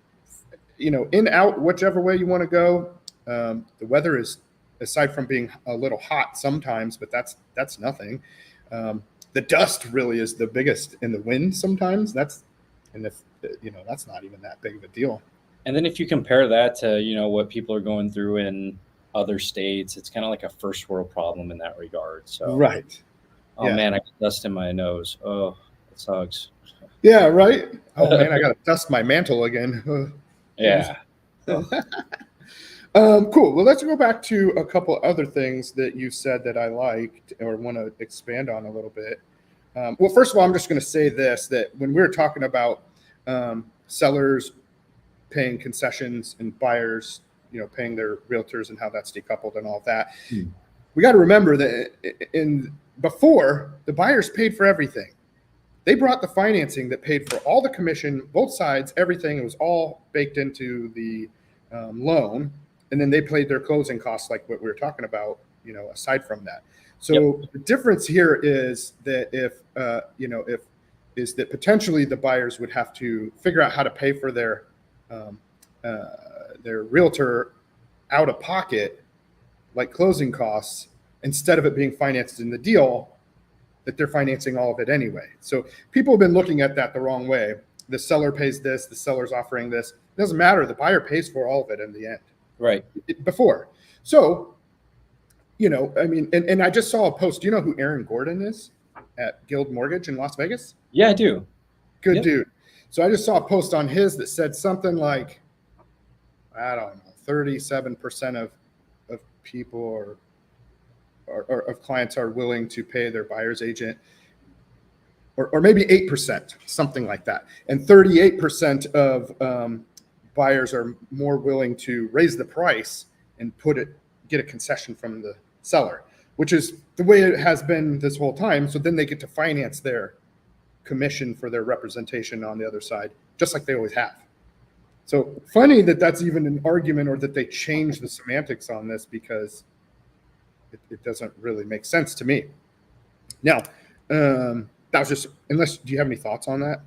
in, out, whichever way you want to go. The weather is, aside from being a little hot sometimes, but that's nothing. The dust really is the biggest, and the wind sometimes. That's not even that big of a deal. And then if you compare that to what people are going through in other states, it's kind of like a first world problem in that regard. So right. Oh man, I got dust in my nose. Oh, it sucks. Yeah, right. Oh man, I gotta dust my mantle again. Yeah. Cool. Well, let's go back to a couple other things that you said that I liked or want to expand on a little bit. Well, first of all, I'm just going to say this, that when we were talking about sellers paying concessions and buyers, paying their realtors and how that's decoupled and all of that, we got to remember that before, the buyers paid for everything. They brought the financing that paid for all the commission, both sides, everything. It was all baked into the loan. And then they paid their closing costs, like what we were talking about, aside from that. So The difference here is that if potentially the buyers would have to figure out how to pay for their realtor out of pocket, like closing costs, instead of it being financed in the deal, that they're financing all of it anyway. So people have been looking at that the wrong way. The seller pays this, the seller's offering this. It doesn't matter. The buyer pays for all of it in the end. Right. Before. So, I mean, and I just saw a post. Do you know who Aaron Gordon is at Guild Mortgage in Las Vegas? Yeah, I do. Good dude. So I just saw a post on his that said something like, I don't know, 37% of people or of clients are willing to pay their buyer's agent, or maybe 8%, something like that. And 38% of buyers are more willing to raise the price and get a concession from the seller, which is the way it has been this whole time. So then they get to finance their commission for their representation on the other side, just like they always have. So funny that that's even an argument, or that they changed the semantics on this, because it doesn't really make sense to me. Now, that was just, do you have any thoughts on that?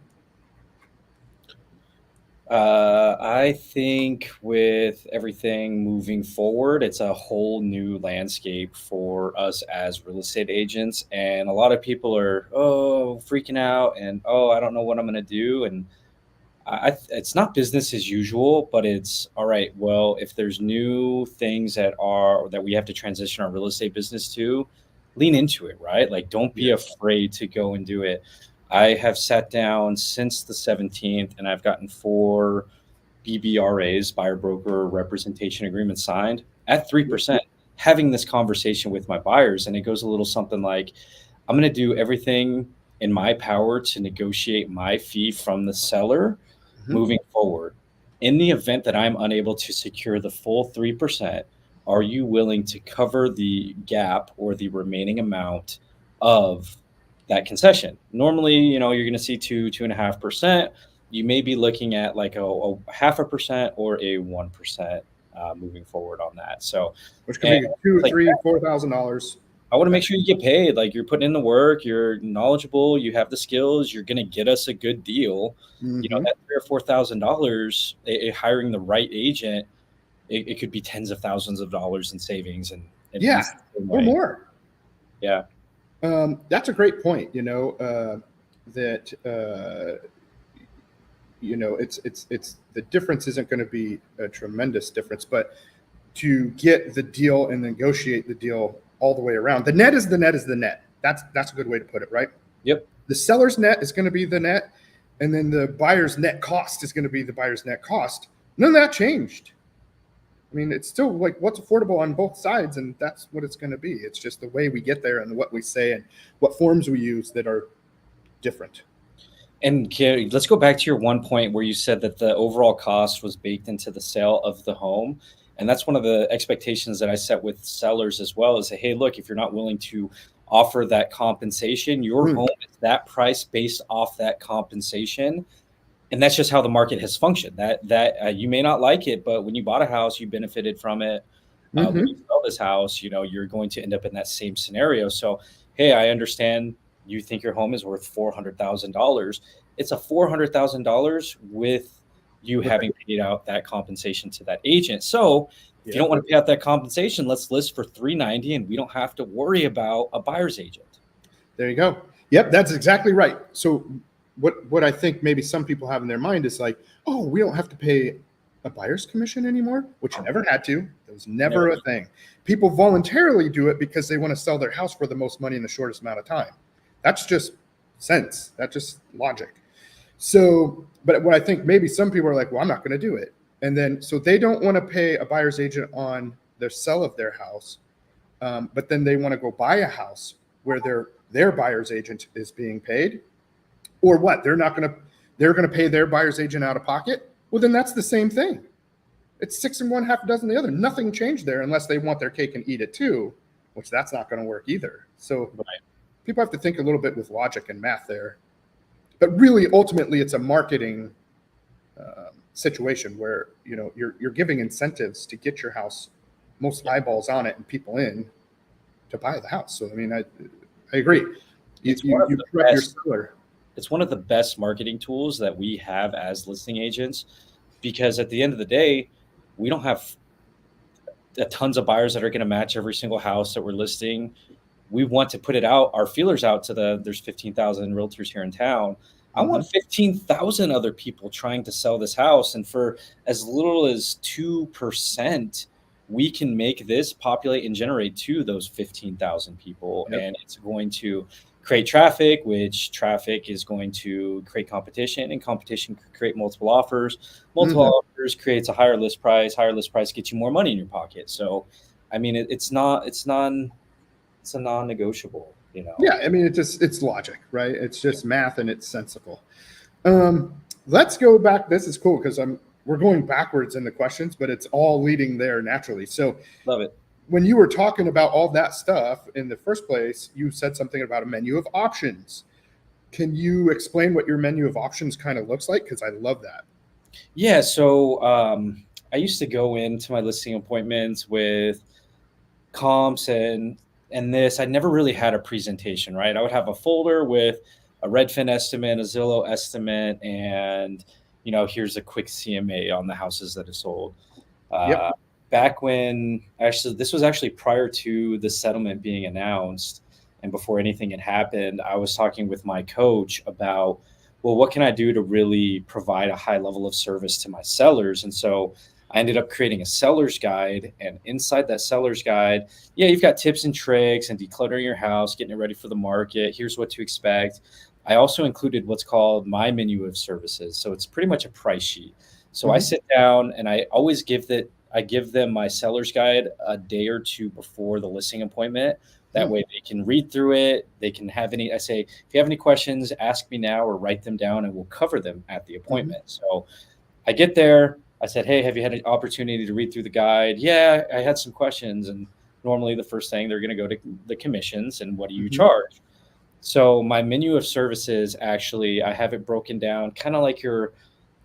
I think with everything moving forward, it's a whole new landscape for us as real estate agents. And a lot of people are, freaking out and, I don't know what I'm going to do. And it's not business as usual, but it's all right. Well, if there's new things that we have to transition our real estate business to, lean into it, right? Like, don't be Yes. afraid to go and do it. I have sat down since the 17th and I've gotten 4 BBRAs, buyer broker representation agreement, signed at 3%, having this conversation with my buyers. And it goes a little something like, I'm going to do everything in my power to negotiate my fee from the seller Mhm. moving forward. In the event that I'm unable to secure the full 3%, are you willing to cover the gap or the remaining amount of that concession? Normally, you're going to see 2.5%. You may be looking at like a 0.5% or a 1% moving forward on that. So, Which could and be two, like, three, $4,000. I want to make sure you get paid. Like, you're putting in the work, you're knowledgeable, you have the skills, you're going to get us a good deal. Hmm. That $3,000 or $4,000, hiring the right agent, it could be tens of thousands of dollars in savings, and at Yeah, least the same or way. more. Yeah. That's a great point. That it's the difference isn't going to be a tremendous difference, but to get the deal and negotiate the deal all the way around, the net is the net is the net. That's a good way to put it, right? Yep. The seller's net is going to be the net, and then the buyer's net cost is going to be the buyer's net cost. None of that changed. I mean, it's still like what's affordable on both sides, and that's what it's going to be. It's just the way we get there and what we say and what forms we use that are different. And let's go back to your one point where you said that the overall cost was baked into the sale of the home. And that's one of the expectations that I set with sellers as well, is that, hey, look, if you're not willing to offer that compensation, your Mm. home is that price based off that compensation. And that's just how the market has functioned. That you may not like it, but when you bought a house, you benefited from it. When you Hmm. sell this house, you're going to end up in that same scenario. So, hey, I understand you think your home is worth $400,000. It's a $400,000 with you Right. having paid out that compensation to that agent. So, if you Yeah. don't want to pay out that compensation, let's list for 390, and we don't have to worry about a buyer's agent. There you go. Yep, that's exactly right. So what I think maybe some people have in their mind is like, oh, we don't have to pay a buyer's commission anymore, which you never had to. It was never Never. a thing. People voluntarily do it because they want to sell their house for the most money in the shortest amount of time. That's just sense. That's just logic. So, but what I think maybe some people are like, well, I'm not going to do it. And then so they don't want to pay a buyer's agent on the sell of their house, but then they want to go buy a house where their buyer's agent is being paid, or what? They're gonna pay their buyer's agent out of pocket. Well, then that's the same thing. It's six and one, half a dozen the other. Nothing changed there unless they want their cake and eat it too, which that's not going to work either. So Right. people have to think a little bit with logic and math there. But really, ultimately, it's a marketing situation where you're giving incentives to get your house most eyeballs on it and people in to buy the house. So I mean, I agree. It's one of You the prep your best seller. it's one of the best marketing tools that we have as listing agents, because at the end of the day, we don't have tons of buyers that are going to match every single house that we're listing. We want to put it out, our feelers out to there's 15,000 realtors here in town. I Mhm. want 15,000 other people trying to sell this house. And for as little as 2%, we can make this populate and generate to those 15,000 people. Yep. And it's going to create traffic, which traffic is going to create competition, and competition could create multiple offers. Multiple Mhm. offers creates a higher list price. Higher list price gets you more money in your pocket. So, I mean, it's a non-negotiable, Yeah, I mean, it's logic, right? It's just math and it's sensible. Let's go back. This is cool because we're going backwards in the questions, but it's all leading there naturally. So Love it. when you were talking about all that stuff in the first place, you said something about a menu of options. Can you explain what your menu of options kind of looks like? Because I love that. Yeah, so I used to go into my listing appointments with comps and this. I never really had a presentation, right? I would have a folder with a Redfin estimate, a Zillow estimate, and here's a quick CMA on the houses that are sold. Yep. Back when this was actually prior to the settlement being announced and before anything had happened, I was talking with my coach about, well, what can I do to really provide a high level of service to my sellers? And so I ended up creating a seller's guide. And inside that seller's guide, yeah, you've got tips and tricks and decluttering your house, getting it ready for the market. Here's what to expect. I also included what's called my menu of services. So it's pretty much a price sheet. So I sit down and I give them my seller's guide a day or two before the listing appointment. That way they can read through it. I say, if you have any questions, ask me now or write them down and we'll cover them at the appointment. So I get there. I said, hey, have you had an opportunity to read through the guide? Yeah, I had some questions. And normally the first thing they're going to go to the commissions and what do you charge? So my menu of services, actually, I have it broken down kind of like you're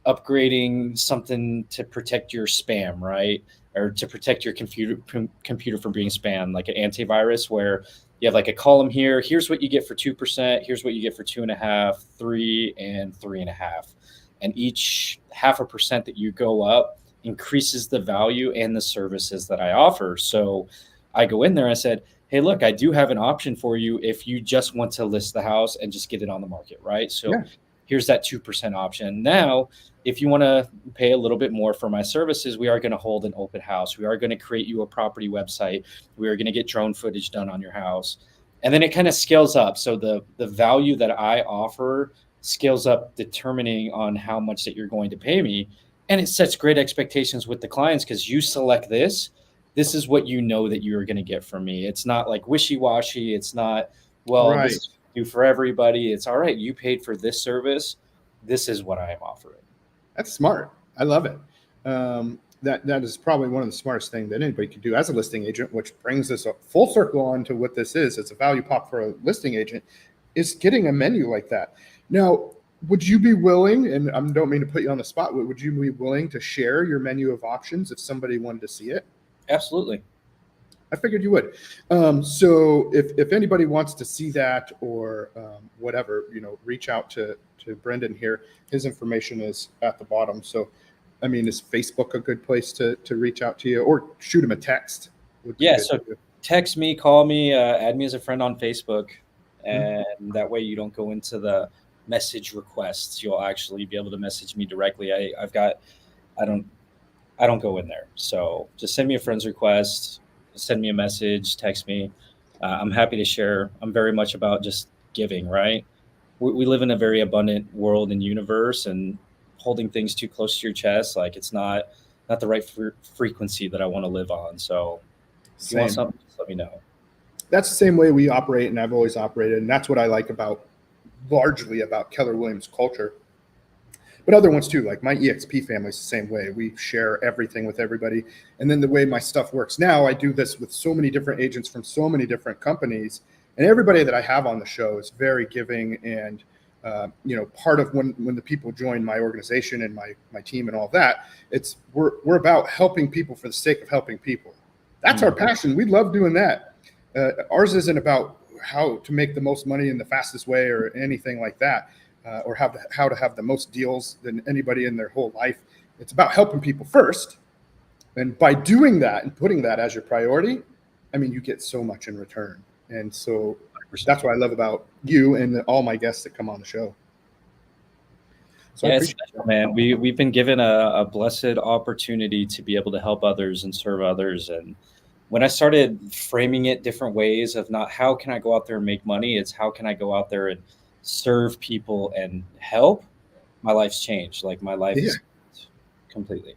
upgrading something to protect your spam, right? Or to protect your computer from being spam, like an antivirus, where you have like a column here. Here's what you get for 2%. Here's what you get for 2.5%, 3%, and 3.5%. And each 0.5% that you go up increases the value and the services that I offer. So I go in there. I said, hey, look, I do have an option for you if you just want to list the house and just get it on the market, right? So here's that 2% option. Now, if you want to pay a little bit more for my services, we are going to hold an open house. We are going to create you a property website. We are going to get drone footage done on your house. And then it kind of scales up. So the value that I offer scales up determining on how much that you're going to pay me. And it sets great expectations with the clients because you select this. This is what you know that you're going to get from me. It's not like wishy-washy. It's not, well, this is do for everybody. It's all right. You paid for this service. This is what I am offering. That's smart. I love it. That is probably one of the smartest things that anybody could do as a listing agent, which brings us a full circle on to what this is. It's a value pop for a listing agent, is getting a menu like that. Now, would you be willing, and I don't mean to put you on the spot, but would you be willing to share your menu of options if somebody wanted to see it? Absolutely. I figured you would. So if anybody wants to see that or whatever, reach out to Brendan here. His information is at the bottom. So, I mean, is Facebook a good place to reach out to you, or shoot him a text? Yeah. So text me, call me, add me as a friend on Facebook. And that way you don't go into the message requests. You'll actually be able to message me directly. I don't go in there. So just send me a friend's request, send me a message, text me. I'm happy to share. I'm very much about just giving, right? We live in a very abundant world and universe, and holding things too close to your chest, like it's not the right frequency that I want to live on. So if you want something, just let me know. That's the same way we operate, and I've always operated. And that's what I like largely about Keller Williams culture. But other ones too, like my EXP family is the same way. We share everything with everybody. And then the way my stuff works now, I do this with so many different agents from so many different companies. And everybody that I have on the show is very giving. And, part of when the people join my organization and my team and all that, we're about helping people for the sake of helping people. That's our passion. We love doing that. Ours isn't about how to make the most money in the fastest way or anything like that. Or how to have the most deals than anybody in their whole life. It's about helping people first. And by doing that and putting that as your priority, I mean, you get so much in return. And so that's what I love about you and all my guests that come on the show. So yeah, man, we've been given a blessed opportunity to be able to help others and serve others. And when I started framing it different ways of not how can I go out there and make money, it's how can I go out there and serve people and help, my life's changed. Like my life is completely.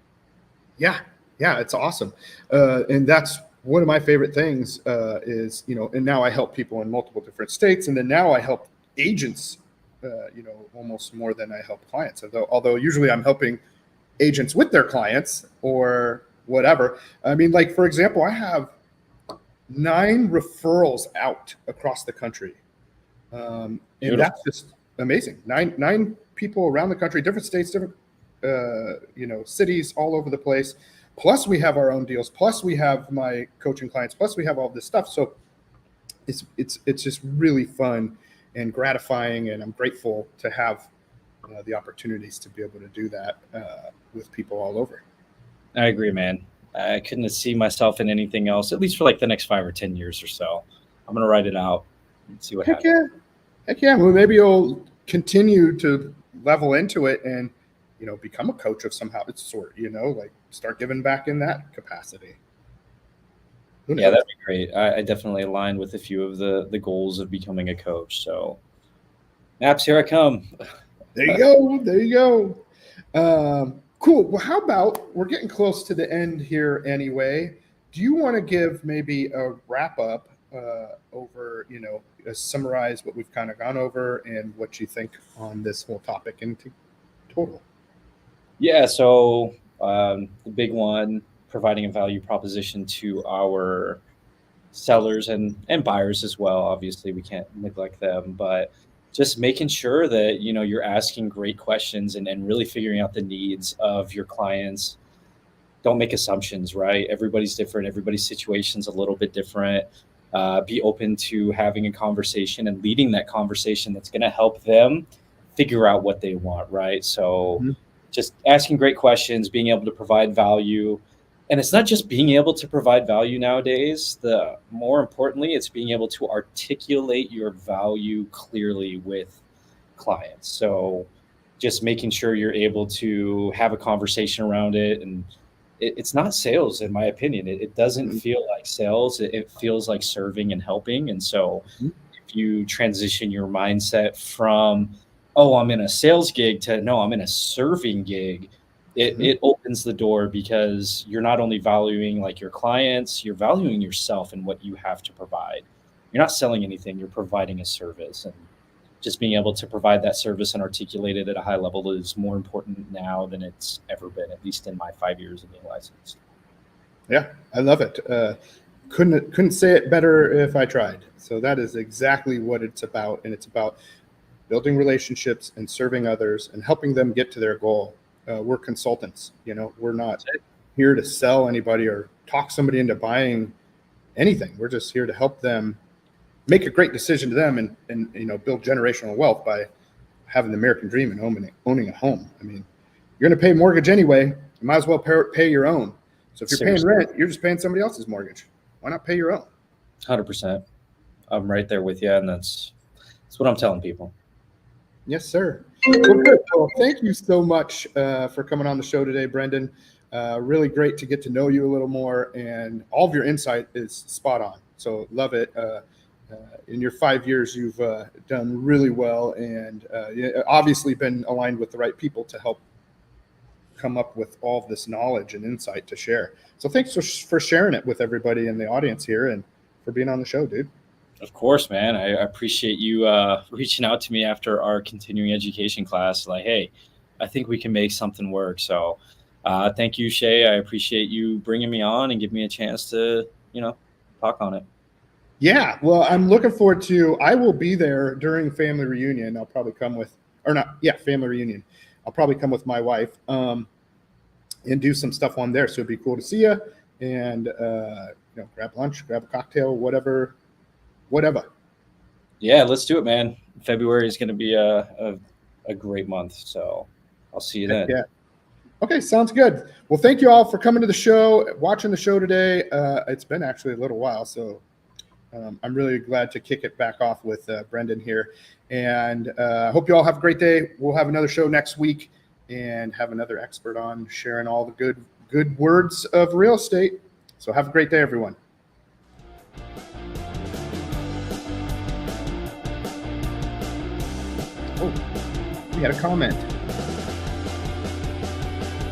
Yeah, it's awesome. And that's one of my favorite things is, and now I help people in multiple different states. And then now I help agents, almost more than I help clients. Although usually I'm helping agents with their clients or whatever. I mean, like, for example, I have 9 referrals out across the country. And that's just amazing. Nine people around the country, different states, different, cities all over the place. Plus we have our own deals. Plus we have my coaching clients. Plus we have all this stuff. So it's just really fun and gratifying. And I'm grateful to have the opportunities to be able to do that with people all over. I agree, man. I couldn't see myself in anything else, at least for like the next 5 or 10 years or so. I'm going to write it out and see what Heck happens. yeah. Heck yeah. Well, maybe you'll continue to level into it and, become a coach of some sort, like start giving back in that capacity. Who knows? Yeah, that'd be great. I definitely align with a few of the goals of becoming a coach. So, Naps, here I come. There you go. There you go. Cool. Well, how about we're getting close to the end here anyway. Do you want to give maybe a wrap up over, summarize what we've kind of gone over and what you think on this whole topic in total? Yeah, so the big one, providing a value proposition to our sellers and buyers as well. Obviously, we can't neglect them, but just making sure that you're asking great questions and really figuring out the needs of your clients. Don't make assumptions, right? Everybody's different. Everybody's situation's a little bit different. Be open to having a conversation and leading that conversation that's going to help them figure out what they want, right? So just asking great questions, being able to provide value. And it's not just being able to provide value nowadays. More importantly, it's being able to articulate your value clearly with clients. So just making sure you're able to have a conversation around it. And it's not sales, in my opinion. It doesn't feel like sales. It feels like serving and helping. And so if you transition your mindset from, oh, I'm in a sales gig to, no, I'm in a serving gig, it opens the door, because you're not only valuing like your clients, you're valuing yourself and what you have to provide. You're not selling anything, you're providing a service. And just being able to provide that service and articulate it at a high level is more important now than it's ever been, at least in my 5 years of being licensed. Yeah, I love it. Couldn't say it better if I tried. So that is exactly what it's about. And it's about building relationships and serving others and helping them get to their goal. We're consultants, we're not here to sell anybody or talk somebody into buying anything. We're just here to help them make a great decision to them and build generational wealth by having the American dream and owning a home. I mean, you're going to pay mortgage anyway. You might as well pay your own. So if you're paying rent, you're just paying somebody else's mortgage. Why not pay your own? 100%. I'm right there with you. And that's what I'm telling people. Yes, sir. Well, good. Well, thank you so much for coming on the show today, Brendan. Really great to get to know you a little more, and all of your insight is spot on. So love it. In your 5 years, you've done really well, and obviously been aligned with the right people to help come up with all of this knowledge and insight to share. So thanks for sharing it with everybody in the audience here and for being on the show, dude. Of course, man. I appreciate you reaching out to me after our continuing education class. Like, hey, I think we can make something work. So thank you, Shay. I appreciate you bringing me on and giving me a chance to, talk on it. Yeah, well, I'm looking forward to, I will be there during family reunion. I'll probably come with, family reunion. I'll probably come with my wife and do some stuff on there. So it'd be cool to see you and, grab lunch, grab a cocktail, whatever. Yeah, let's do it, man. February is going to be a great month. So I'll see you then. Yeah. Okay, sounds good. Well, thank you all for coming to the show, watching the show today. It's been actually a little while, so I'm really glad to kick it back off with Brendan here. And I hope you all have a great day. We'll have another show next week and have another expert on sharing all the good words of real estate. So have a great day, everyone. Oh, we had a comment.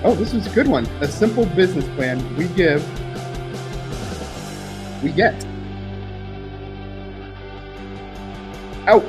Oh, this was a good one. A simple business plan. We give, we get. Out.